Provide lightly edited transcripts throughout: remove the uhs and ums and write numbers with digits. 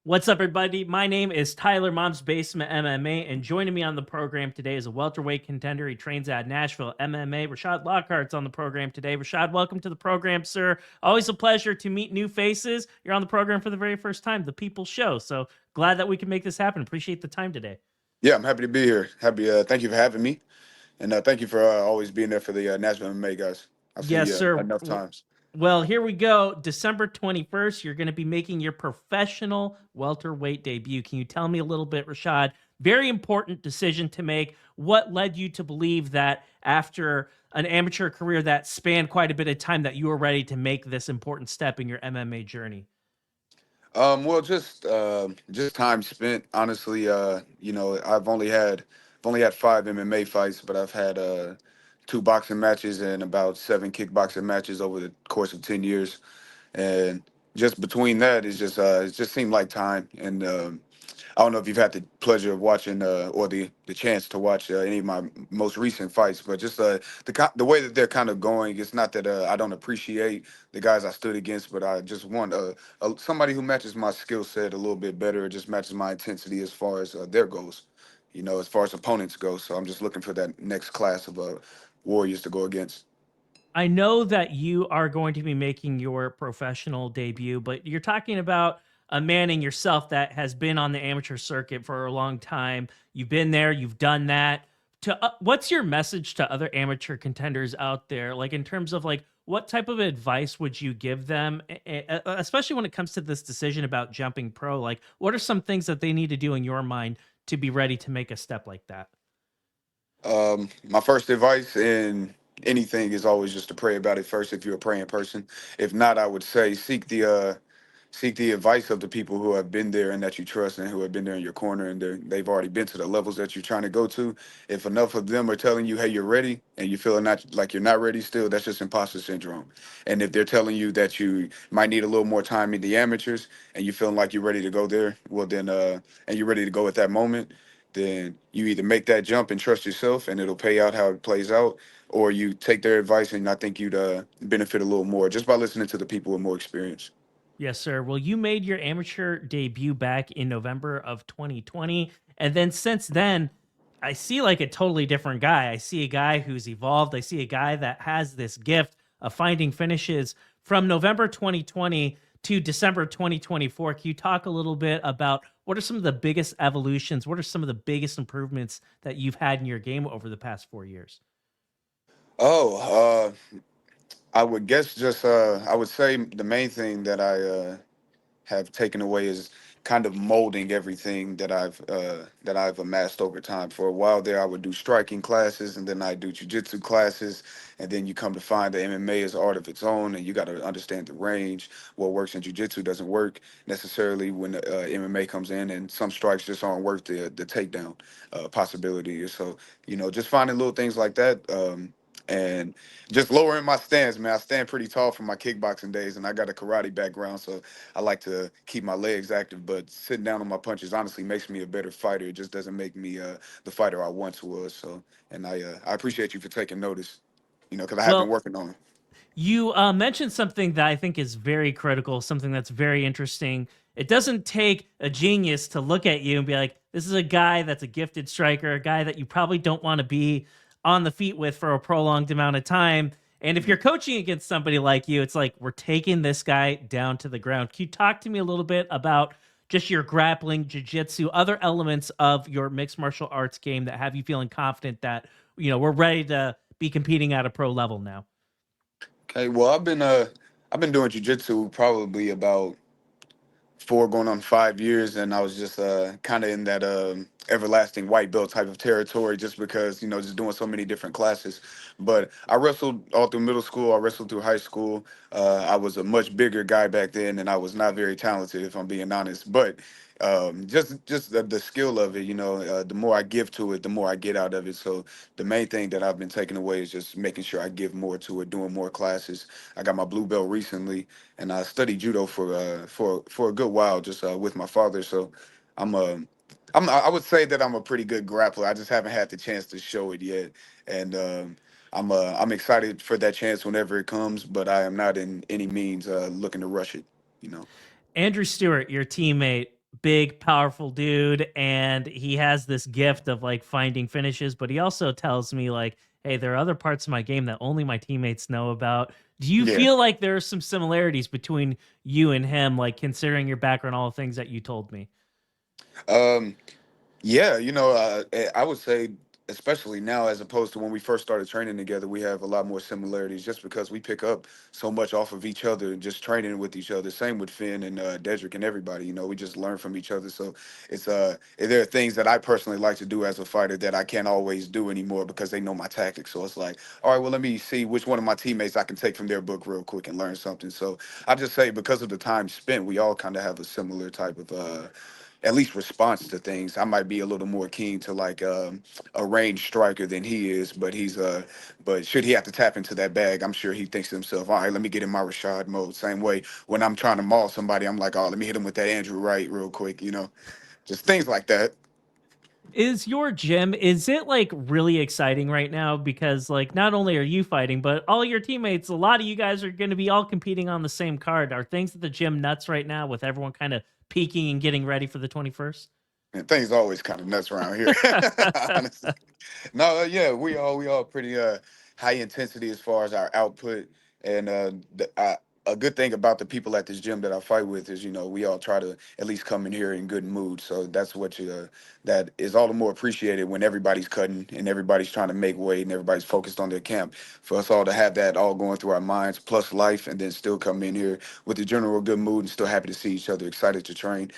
What's up, everybody? My name is Tyler, Mom's Basement MMA, and joining me on the program today is a welterweight contender. He trains at Nashville MMA. Rashad Lockhart's on the program today. Rashad, welcome to the program, sir. Always a pleasure to meet new faces. You're on the program for the very first time, the People Show. So glad that we can make this happen. Appreciate the time today. Yeah, I'm happy to be here. Happy. Thank you for having me, and thank you for always being there for the Nashville MMA guys. I've seen Yes, you sir. enough times. Well, here we go. December 21st, you're going to be making your professional welterweight debut. Can you tell me a little bit, Rashad? Very important decision to make. What led you to believe that after an amateur career that spanned quite a bit of time that you were ready to make this important step in your MMA journey? Well, just time spent. Honestly, I've only had 5 MMA fights, but I've had 2 boxing matches and about 7 kickboxing matches over the course of 10 years, and just between that, it just seemed like time. And I don't know if you've had the pleasure of watching or the chance to watch any of my most recent fights, but just the way that they're kind of going. It's not that I don't appreciate the guys I stood against, but I just want somebody who matches my skill set a little bit better. It just matches my intensity as far as their goals, as far as opponents go. So I'm just looking for that next class of warriors to go against. I know that you are going to be making your professional debut, but you're talking about a man in yourself that has been on the amateur circuit for a long time. You've been there, you've done that. What's your message to other amateur contenders out there? Like in terms of like what type of advice would you give them, especially when it comes to this decision about jumping pro? Like, what are some things that they need to do in your mind to be ready to make a step like that? My first advice in anything is always just to pray about it first if you're a praying person. If not, I would say seek the advice of the people who have been there and that you trust and who have been there in your corner and they've already been to the levels that you're trying to go to. If enough of them are telling you, hey, you're ready, and you feel not like you're not ready still, that's just imposter syndrome. And if they're telling you that you might need a little more time in the amateurs and you feeling like you're ready to go there, well then and you're ready to go at that moment, then you either make that jump and trust yourself and it'll pay out how it plays out, or you take their advice and I think you'd benefit a little more just by listening to the people with more experience. Yes, sir. Well, you made your amateur debut back in November of 2020. And then since then, I see like a totally different guy. I see a guy who's evolved. I see a guy that has this gift of finding finishes from November 2020 to December 2024. Can you talk a little bit about what are some of the biggest evolutions? What are some of the biggest improvements that you've had in your game over the past 4 years? Oh, I would guess just I would say the main thing that I have taken away is kind of molding everything that I've amassed over time. For a while there, I would do striking classes, and then I do jujitsu classes, and then you come to find that MMA is art of its own, and you got to understand the range. What works in jujitsu doesn't work necessarily when MMA comes in, and some strikes just aren't worth the takedown possibility. So just finding little things like that. And just lowering my stance, man. I stand pretty tall from my kickboxing days, and I got a karate background, so I like to keep my legs active. But sitting down on my punches honestly makes me a better fighter. It just doesn't make me the fighter I once was. So, and I appreciate you for taking notice, because I have been Well, working on it. you mentioned something that I think is very critical, something that's very interesting. It doesn't take a genius to look at you and be like, this is a guy that's a gifted striker, a guy that you probably don't want to be on the feet with for a prolonged amount of time. And if you're coaching against somebody like you, it's like, we're taking this guy down to the ground. Can you talk to me a little bit about just your grappling, jujitsu, other elements of your mixed martial arts game that have you feeling confident that, we're ready to be competing at a pro level now? Okay, well, I've been doing jujitsu probably about 4 going on 5 years, and I was just kind of in that everlasting white belt type of territory, just because just doing so many different classes. But I wrestled all through middle school. I wrestled through high school. I was a much bigger guy back then, and I was not very talented, if I'm being honest. But just the skill of it, the more I give to it, the more I get out of it. So the main thing that I've been taking away is just making sure I give more to it, doing more classes. I got my blue belt recently, and I studied judo for a good while, just with my father. So I'm a I would say that I'm a pretty good grappler. I just haven't had the chance to show it yet, and I'm excited for that chance whenever it comes. But I am not in any means looking to rush it. You know. Andrew Stewart, your teammate, big, powerful dude, and he has this gift of like finding finishes, but he also tells me like, hey, there are other parts of my game that only my teammates know about. Do you Yeah. feel like there are some similarities between you and him, like considering your background, all the things that you told me? Um, Yeah, I would say, especially now, as opposed to when we first started training together, we have a lot more similarities just because we pick up so much off of each other and just training with each other. Same with Finn and Dedrick and everybody. We just learn from each other. So there are things that I personally like to do as a fighter that I can't always do anymore because they know my tactics. So it's like, all right, well, let me see which one of my teammates I can take from their book real quick and learn something. So I just say because of the time spent, we all kind of have a similar type of at least response to things. I might be a little more keen to like a range striker than he is, but should he have to tap into that bag, I'm sure he thinks to himself, all right, let me get in my Rashad mode. Same way when I'm trying to maul somebody, I'm like, oh, let me hit him with that Andrew Wright real quick, just things like that. Is your gym, is it like really exciting right now? Because like not only are you fighting, but all your teammates, a lot of you guys are going to be all competing on the same card. Are things at the gym nuts right now with everyone kind of peaking and getting ready for the 21st? And things always kind of nuts around here. Honestly. No, yeah, we all pretty high intensity as far as our output, and a good thing about the people at this gym that I fight with is we all try to at least come in here in good mood. So that's that is all the more appreciated when everybody's cutting and everybody's trying to make weight and everybody's focused on their camp. For us all to have that all going through our minds plus life, and then still come in here with a general good mood and still happy to see each other, excited to train.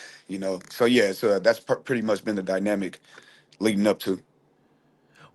So yeah, so that's pretty much been the dynamic leading up to.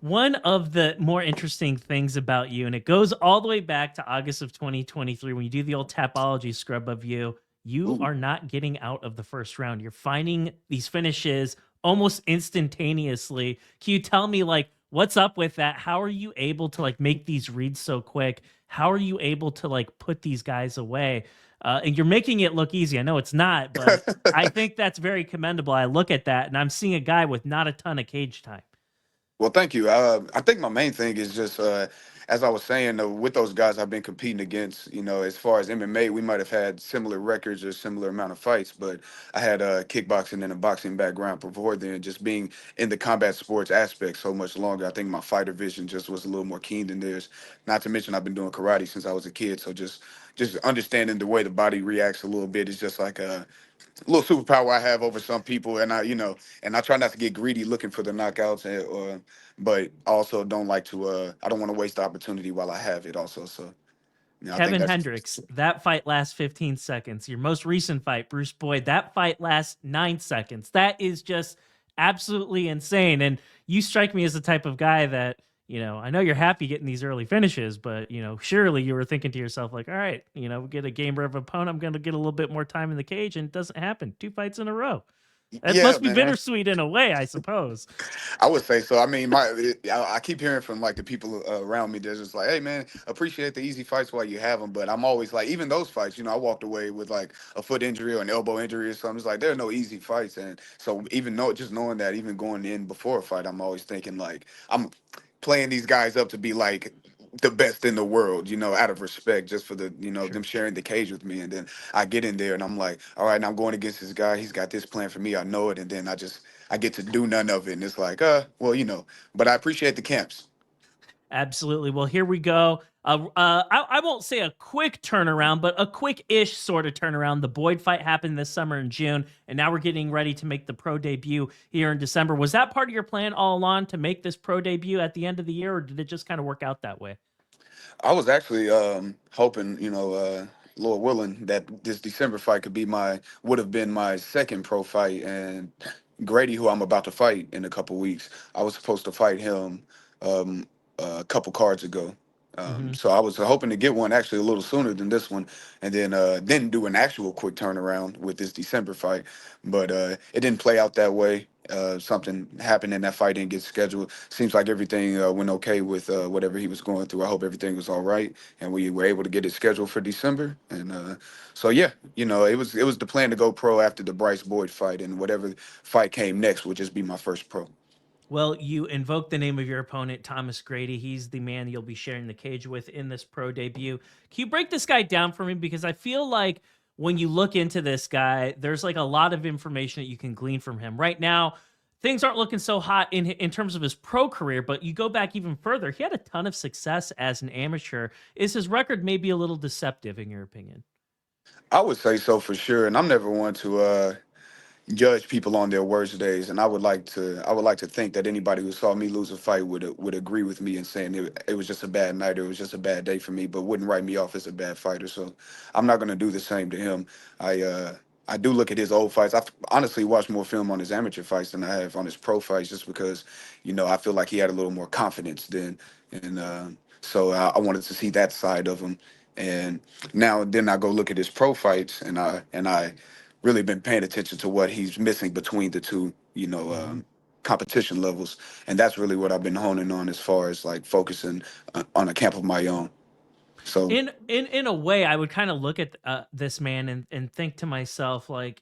One of the more interesting things about you, and it goes all the way back to August of 2023 when you do the old Tapology scrub of you, you Ooh. are not getting out of the first round. You're finding these finishes almost instantaneously. Can you tell me like what's up with that? How are you able to like make these reads so quick? How are you able to like put these guys away? And you're making it look easy. I know it's not, but I think that's very commendable. I look at that and I'm seeing a guy with not a ton of cage time. Well, thank you. I think my main thing is just, as I was saying, with those guys I've been competing against, as far as MMA, we might have had similar records or similar amount of fights, but I had a kickboxing and a boxing background before then. Just being in the combat sports aspect so much longer, I think my fighter vision just was a little more keen than theirs. Not to mention I've been doing karate since I was a kid, so just understanding the way the body reacts a little bit is just like little superpower I have over some people, and I try not to get greedy looking for the knockouts, but also don't like to. I don't want to waste the opportunity while I have it. Also, so I think Kevin that's Hendricks, that fight lasts 15 seconds. Your most recent fight, Bruce Boyd, that fight lasts 9 seconds. That is just absolutely insane. And you strike me as the type of guy that, I know you're happy getting these early finishes, but, surely you were thinking to yourself, like, all right, we get a gamer of opponent. I'm going to get a little bit more time in the cage. And it doesn't happen. 2 fights in a row. That yeah, must be man. bittersweet in a way, I suppose. I would say so. I mean, I keep hearing from like the people around me. They're just like, "Hey, man, appreciate the easy fights while you have them." But I'm always like, even those fights, I walked away with like a foot injury or an elbow injury or something. It's like there are no easy fights, and so just knowing that, even going in before a fight, I'm always thinking like I'm playing these guys up to be like the best in the world, out of respect, just for the them Sure. sharing the cage with me. And then I get in there and I'm like, all right, now I'm going against this guy. He's got this plan for me. I know it, and then I get to do none of it. And it's like, well, but I appreciate the camps. Absolutely. Well, here we go. I won't say a quick turnaround, but a quick-ish sort of turnaround. The Boyd fight happened this summer in June, and now we're getting ready to make the pro debut here in December. Was that part of your plan all along to make this pro debut at the end of the year, or did it just kind of work out that way? I was actually hoping, Lord willing, that this December fight could be would have been my second pro fight. And Grady, who I'm about to fight in a couple weeks, I was supposed to fight him um, a couple cards ago. Hmm. So I was hoping to get one actually a little sooner than this one, and then do an actual quick turnaround with this December fight. But it didn't play out that way. Something happened in that fight, didn't get scheduled. Seems like everything went okay with whatever he was going through. I hope everything was all right, and we were able to get it scheduled for December. And so yeah, it was the plan to go pro after the Bryce Boyd fight, and whatever fight came next would just be my first pro. Well, you invoke the name of your opponent, Thomas Grady. He's the man you'll be sharing the cage with in this pro debut. Can you break this guy down for me? Because I feel like when you look into this guy, there's like a lot of information that you can glean from him. Right now, things aren't looking so hot in terms of his pro career, but you go back even further, he had a ton of success as an amateur. Is his record maybe a little deceptive in your opinion? I would say so for sure, and I'm never one to judge people on their worst days, and I would like to think that anybody who saw me lose a fight would agree with me in saying it was just a bad night, or it was just a bad day for me, but wouldn't write me off as a bad fighter. So I'm not going to do the same to him. I do look at his old fights. I've honestly watched more film on his amateur fights than I have on his pro fights, just because I feel like he had a little more confidence then, and so I wanted to see that side of him. And now and then I go look at his pro fights, and I really been paying attention to what he's missing between the two, Mhm. competition levels, and that's really what I've been honing on as far as like focusing on a camp of my own. So In a way, I would kind of look at this man and think to myself like,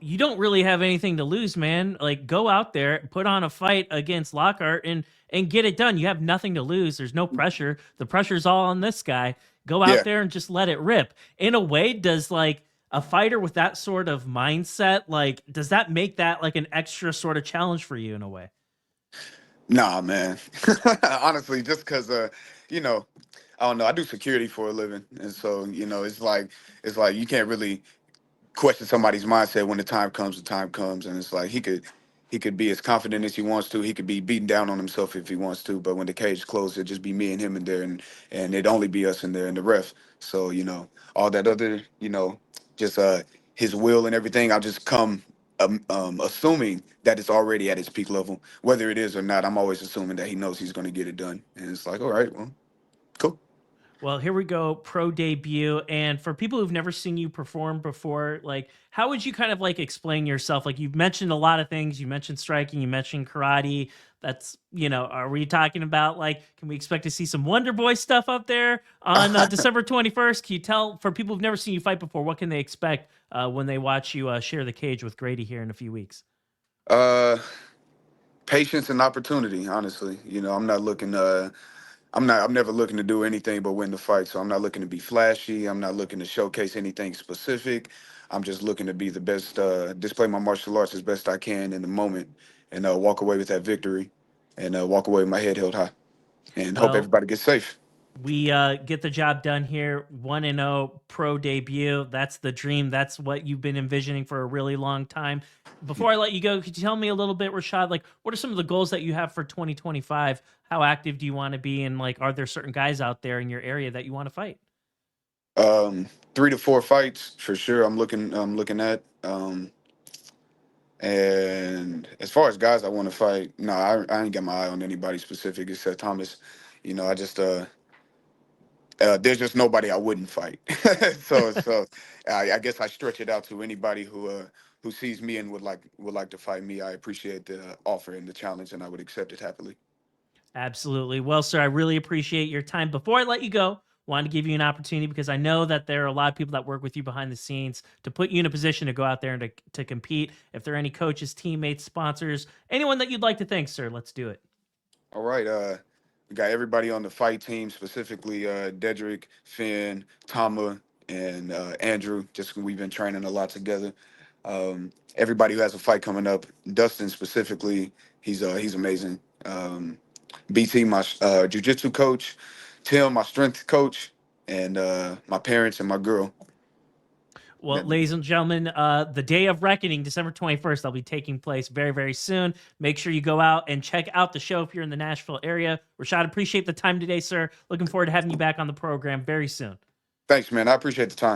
you don't really have anything to lose, man. Like, go out there, put on a fight against Lockhart, and get it done. You have nothing to lose. There's no pressure. The pressure's all on this guy. Go out yeah, there and just let it rip. In a way, does like a fighter with that sort of mindset, like, does that make that like an extra sort of challenge for you in a way? nah, man. Honestly, just because you know, I don't know. I do security for a living, and so it's like you can't really question somebody's mindset when the time comes. The time comes, and it's like he could be as confident as he wants to. He could be beating down on himself if he wants to. But when the cage closes, it'd just be me and him in there, and it'd only be us in there and the ref. So all that other just his will and everything. I'll just come assuming that it's already at its peak level, whether it is or not. I'm always assuming that he knows he's going to get it done, and it's like, all right, well, cool. Well, here we go, pro debut. And for people who've never seen you perform before, like, how would you kind of like explain yourself? Like, you've mentioned a lot of things. You mentioned striking, you mentioned karate. That's, are we talking about like, can we expect to see some Wonder Boy stuff up there on December 21st? Can you tell for people who've never seen you fight before, what can they expect when they watch you share the cage with Grady here in a few weeks? uh, Patience and opportunity. Honestly, I'm never looking to do anything but win the fight. So I'm not looking to be flashy. I'm not looking to showcase anything specific. I'm just looking to be the best, display my martial arts as best I can in the moment, and walk away with that victory, and walk away with my head held high, and hope Well, everybody gets safe. we get the job done here. 1-0 pro debut. That's the dream. That's what you've been envisioning for a really long time. Before I let you go, could you tell me a little bit, Rashad? Like, what are some of the goals that you have for 2025? How active do you want to be? And like, are there certain guys out there in your area that you want to fight? 3 to 4 fights for sure. I'm looking at. And as far as guys I want to fight, no, I ain't got my eye on anybody specific except Thomas. I just there's just nobody I wouldn't fight. So I guess I stretch it out to anybody who sees me and would like to fight me. I appreciate the offer and the challenge, and I would accept it happily. Absolutely. Well, sir, I really appreciate your time. Before I let you go, wanted to give you an opportunity because I know that there are a lot of people that work with you behind the scenes to put you in a position to go out there and to compete. If there are any coaches, teammates, sponsors, anyone that you'd like to thank, sir, let's do it. All right, we got everybody on the fight team, specifically Dedrick, Finn, Tama, and Andrew. Just we've been training a lot together. Everybody who has a fight coming up, Dustin specifically, he's amazing. BT, my jujitsu coach, Tim, my strength coach, and my parents and my girl. Well, ladies and gentlemen, the day of reckoning, December 21st, that'll be taking place very, very soon. Make sure you go out and check out the show if you're in the Nashville area. Rashad, appreciate the time today, sir. Looking forward to having you back on the program very soon. Thanks, man. I appreciate the time.